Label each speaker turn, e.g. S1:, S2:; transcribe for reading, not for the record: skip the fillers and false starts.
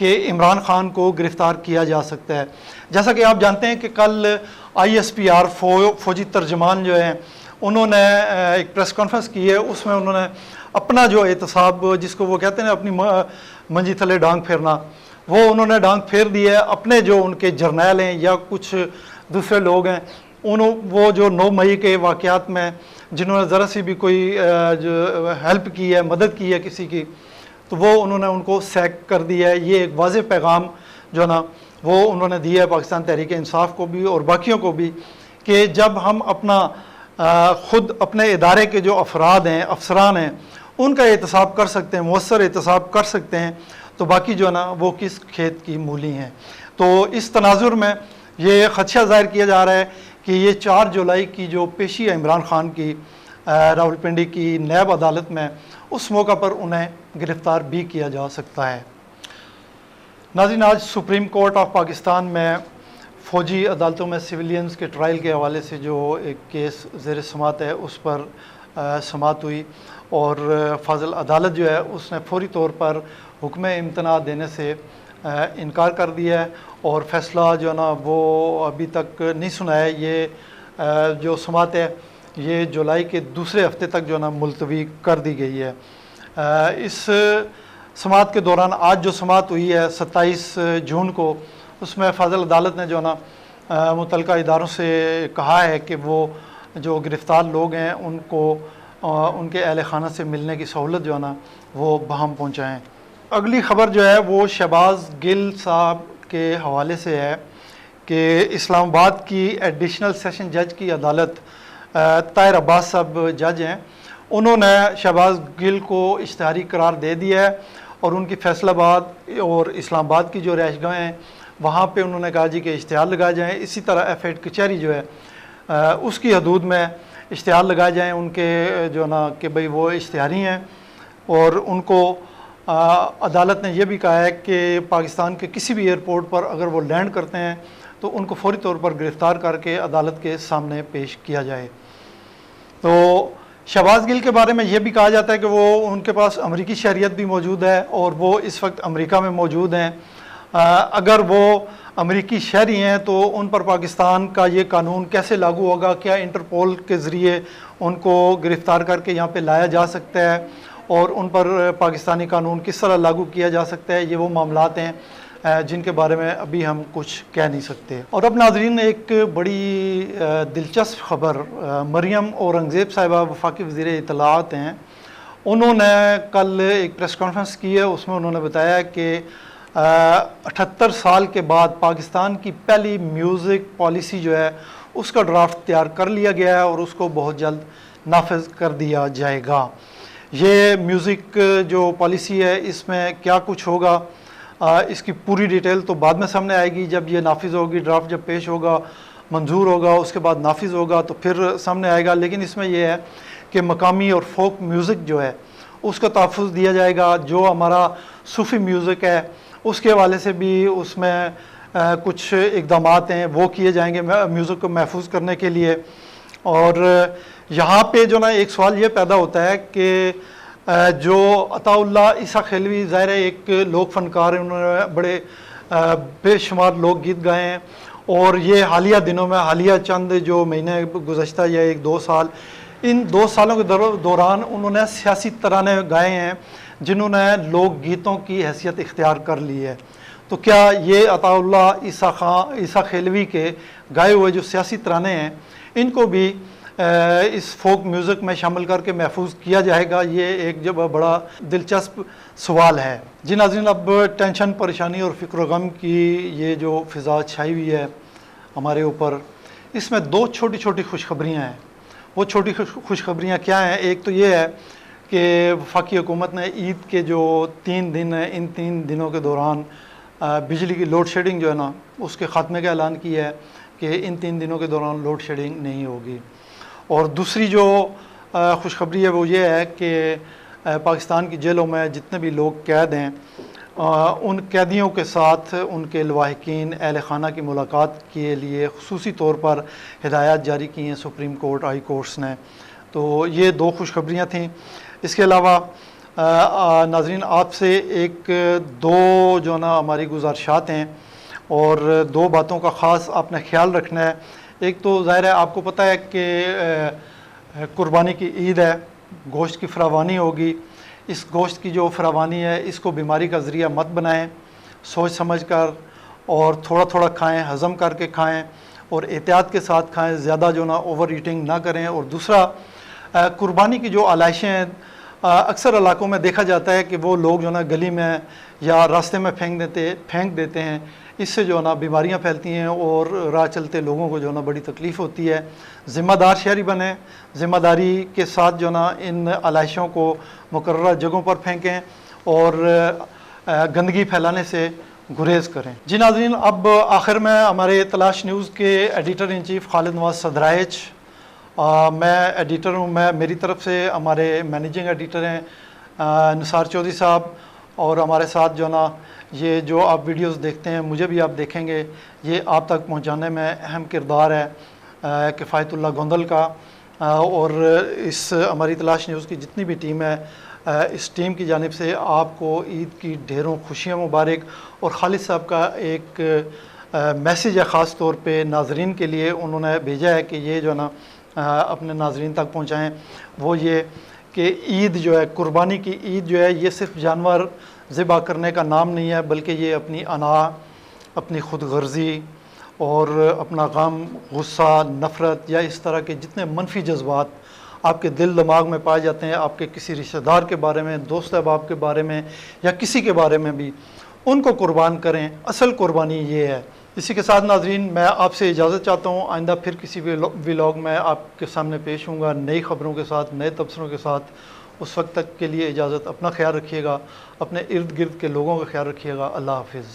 S1: کہ عمران خان کو گرفتار کیا جا سکتا ہے. جیسا کہ آپ جانتے ہیں کہ کل ISPR فوجی ترجمان جو ہیں انہوں نے ایک پریس کانفرنس کی ہے. اس میں انہوں نے اپنا جو احتساب جس کو وہ کہتے ہیں اپنی منجی تھلے ڈانگ پھیرنا وہ انہوں نے ڈانگ پھیر دی ہے. اپنے جو ان کے جرنیل ہیں یا کچھ دوسرے لوگ ہیں وہ جو 9 مئی کے واقعات میں جنہوں نے ذرا سی بھی کوئی جو ہیلپ کی ہے مدد کی ہے کسی کی تو وہ انہوں نے ان کو سیک کر دیا ہے. یہ ایک واضح پیغام جو نا وہ انہوں نے دیا ہے پاکستان تحریک انصاف کو بھی اور باقیوں کو بھی کہ جب ہم اپنا خود اپنے ادارے کے جو افراد ہیں افسران ہیں ان کا احتساب کر سکتے ہیں مؤثر احتساب کر سکتے ہیں تو باقی جو ہے نا وہ کس کھیت کی مولی ہیں. تو اس تناظر میں یہ خدشہ ظاہر کیا جا رہا ہے کہ یہ 4 جولائی کی جو پیشی ہے عمران خان کی راولپنڈی کی نیب عدالت میں اس موقع پر انہیں گرفتار بھی کیا جا سکتا ہے. ناظرین آج سپریم کورٹ آف پاکستان میں فوجی عدالتوں میں سویلینز کے ٹرائل کے حوالے سے جو ایک کیس زیر سماعت ہے اس پر سماعت ہوئی اور فاضل عدالت جو ہے اس نے فوری طور پر حکم امتناع دینے سے انکار کر دیا ہے اور فیصلہ جو ہے نا وہ ابھی تک نہیں سنا ہے. یہ جو سماعت ہے یہ جولائی کے دوسرے ہفتے تک جو ہے نا ملتوی کر دی گئی ہے. اس سماعت کے دوران آج جو سماعت ہوئی ہے 27 جون کو اس میں فاضل عدالت نے جو ہے نا متعلقہ اداروں سے کہا ہے کہ وہ جو گرفتار لوگ ہیں ان کو ان کے اہل خانہ سے ملنے کی سہولت جو ہے نا وہ بہم پہنچائیں. اگلی خبر جو ہے وہ شہباز گل صاحب کے حوالے سے ہے کہ اسلام آباد کی ایڈیشنل سیشن جج کی عدالت طاہر عباس صاحب جج ہیں انہوں نے شہباز گل کو اشتہاری قرار دے دیا ہے اور ان کی فیصل آباد اور اسلام آباد کی جو رہائش گاہیں ہیں وہاں پہ انہوں نے کہا جی کہ اشتہار لگائے جائیں. اسی طرح F8 کچہری جو ہے اس کی حدود میں اشتہار لگائے جائیں ان کے جو نا کہ بھئی وہ اشتہاری ہیں اور ان کو عدالت نے یہ بھی کہا ہے کہ پاکستان کے کسی بھی ایئرپورٹ پر اگر وہ لینڈ کرتے ہیں تو ان کو فوری طور پر گرفتار کر کے عدالت کے سامنے پیش کیا جائے. تو شہباز گل کے بارے میں یہ بھی کہا جاتا ہے کہ وہ ان کے پاس امریکی شہریت بھی موجود ہے اور وہ اس وقت امریکہ میں موجود ہیں. اگر وہ امریکی شہری ہیں تو ان پر پاکستان کا یہ قانون کیسے لاگو ہوگا؟ کیا انٹرپول کے ذریعے ان کو گرفتار کر کے یہاں پہ لایا جا سکتا ہے اور ان پر پاکستانی قانون کس طرح لاگو کیا جا سکتا ہے؟ یہ وہ معاملات ہیں جن کے بارے میں ابھی ہم کچھ کہہ نہیں سکتے. اور اب ناظرین ایک بڑی دلچسپ خبر مریم اورنگزیب صاحبہ وفاقی وزیر اطلاعات ہیں انہوں نے کل ایک پریس کانفرنس کی ہے. اس میں انہوں نے بتایا کہ 78 سال کے بعد پاکستان کی پہلی میوزک پالیسی جو ہے اس کا ڈرافٹ تیار کر لیا گیا ہے اور اس کو بہت جلد نافذ کر دیا جائے گا. یہ میوزک جو پالیسی ہے اس میں کیا کچھ ہوگا اس کی پوری ڈیٹیل تو بعد میں سامنے آئے گی جب یہ نافذ ہوگی. ڈرافٹ جب پیش ہوگا منظور ہوگا اس کے بعد نافذ ہوگا تو پھر سامنے آئے گا. لیکن اس میں یہ ہے کہ مقامی اور فوک میوزک جو ہے اس کا تحفظ دیا جائے گا. جو ہمارا صوفی میوزک ہے اس کے حوالے سے بھی اس میں کچھ اقدامات ہیں وہ کیے جائیں گے میوزک کو محفوظ کرنے کے لیے. اور یہاں پہ جو نا ایک سوال یہ پیدا ہوتا ہے کہ جو عطا اللہ عیسیٰ خیلوی ظاہر ہے ایک لوک فنکار ہیں انہوں نے بڑے بے شمار لوک گیت گائے ہیں اور یہ حالیہ دنوں میں حالیہ چند جو مہینے گزشتہ یا 1-2 سال ان 2 سالوں کے دوران انہوں نے سیاسی ترانے گائے ہیں جنہوں نے لوک گیتوں کی حیثیت اختیار کر لی ہے. تو کیا یہ عطا اللہ عیسیٰ خیلوی کے گائے ہوئے جو سیاسی ترانے ہیں ان کو بھی اس فوک میوزک میں شامل کر کے محفوظ کیا جائے گا؟ یہ ایک جب بڑا دلچسپ سوال ہے. جی ناظرین اب ٹینشن پریشانی اور فکر و غم کی یہ جو فضا چھائی ہوئی ہے ہمارے اوپر اس میں 2 چھوٹی چھوٹی خوشخبریاں ہیں. وہ چھوٹی خوشخبریاں کیا ہیں؟ ایک تو یہ ہے کہ وفاقی حکومت نے عید کے جو 3 دن ہیں ان 3 دنوں کے دوران بجلی کی لوڈ شیڈنگ جو ہے نا اس کے خاتمے کا اعلان کیا ہے کہ ان 3 دنوں کے دوران لوڈ شیڈنگ نہیں ہوگی. اور دوسری جو خوشخبری ہے وہ یہ ہے کہ پاکستان کی جیلوں میں جتنے بھی لوگ قید ہیں ان قیدیوں کے ساتھ ان کے لواحقین اہل خانہ کی ملاقات کے لیے خصوصی طور پر ہدایات جاری کی ہیں سپریم کورٹ ہائی کورٹس نے. تو یہ 2 خوشخبریاں تھیں. اس کے علاوہ ناظرین آپ سے ایک دو جو نا ہماری گزارشات ہیں اور دو باتوں کا خاص آپ نے خیال رکھنا ہے۔ ایک تو ظاہر ہے آپ کو پتہ ہے کہ قربانی کی عید ہے، گوشت کی فراوانی ہوگی۔ اس گوشت کی جو فراوانی ہے اس کو بیماری کا ذریعہ مت بنائیں، سوچ سمجھ کر اور تھوڑا تھوڑا کھائیں، ہضم کر کے کھائیں اور احتیاط کے ساتھ کھائیں، زیادہ جو نا اوور ایٹنگ نہ کریں۔ اور دوسرا قربانی کی جو علائشیں ہیں اکثر علاقوں میں دیکھا جاتا ہے کہ وہ لوگ جو نا گلی میں یا راستے میں پھینک دیتے ہیں، اس سے جو نا بیماریاں پھیلتی ہیں اور راہ چلتے لوگوں کو جو نا بڑی تکلیف ہوتی ہے۔ ذمہ دار شہری بنیں، ذمہ داری کے ساتھ جو نا ان علائشوں کو مقررہ جگہوں پر پھینکیں اور گندگی پھیلانے سے گریز کریں۔ جی ناظرین، اب آخر میں ہمارے تلاش نیوز کے ایڈیٹر ان چیف خالد نواز صدرائچ، میں ایڈیٹر ہوں، میری طرف سے ہمارے مینیجنگ ایڈیٹر ہیں نثار چودھری صاحب، اور ہمارے ساتھ جو نا یہ جو آپ ویڈیوز دیکھتے ہیں، مجھے بھی آپ دیکھیں گے، یہ آپ تک پہنچانے میں اہم کردار ہے کفایت اللہ گوندل کا، اور اس ہماری تلاش نیوز کی جتنی بھی ٹیم ہے، اس ٹیم کی جانب سے آپ کو عید کی ڈھیروں خوشیاں مبارک۔ اور خالد صاحب کا ایک میسیج ہے خاص طور پہ ناظرین کے لیے، انہوں نے بھیجا ہے کہ یہ جو نا اپنے ناظرین تک پہنچائیں، وہ یہ کہ عید جو ہے، قربانی کی عید جو ہے، یہ صرف جانور ذبح کرنے کا نام نہیں ہے، بلکہ یہ اپنی انا، اپنی خود غرضی اور اپنا غم، غصہ، نفرت یا اس طرح کے جتنے منفی جذبات آپ کے دل دماغ میں پائے جاتے ہیں، آپ کے کسی رشتہ دار کے بارے میں، دوست احباب کے بارے میں یا کسی کے بارے میں بھی، ان کو قربان کریں۔ اصل قربانی یہ ہے۔ اسی کے ساتھ ناظرین میں آپ سے اجازت چاہتا ہوں، آئندہ پھر کسی ولاگ میں آپ کے سامنے پیش ہوں گا، نئی خبروں کے ساتھ، نئے تبصروں کے ساتھ۔ اس وقت تک کے لیے اجازت، اپنا خیال رکھیے گا، اپنے ارد گرد کے لوگوں کا خیال رکھیے گا۔ اللہ حافظ۔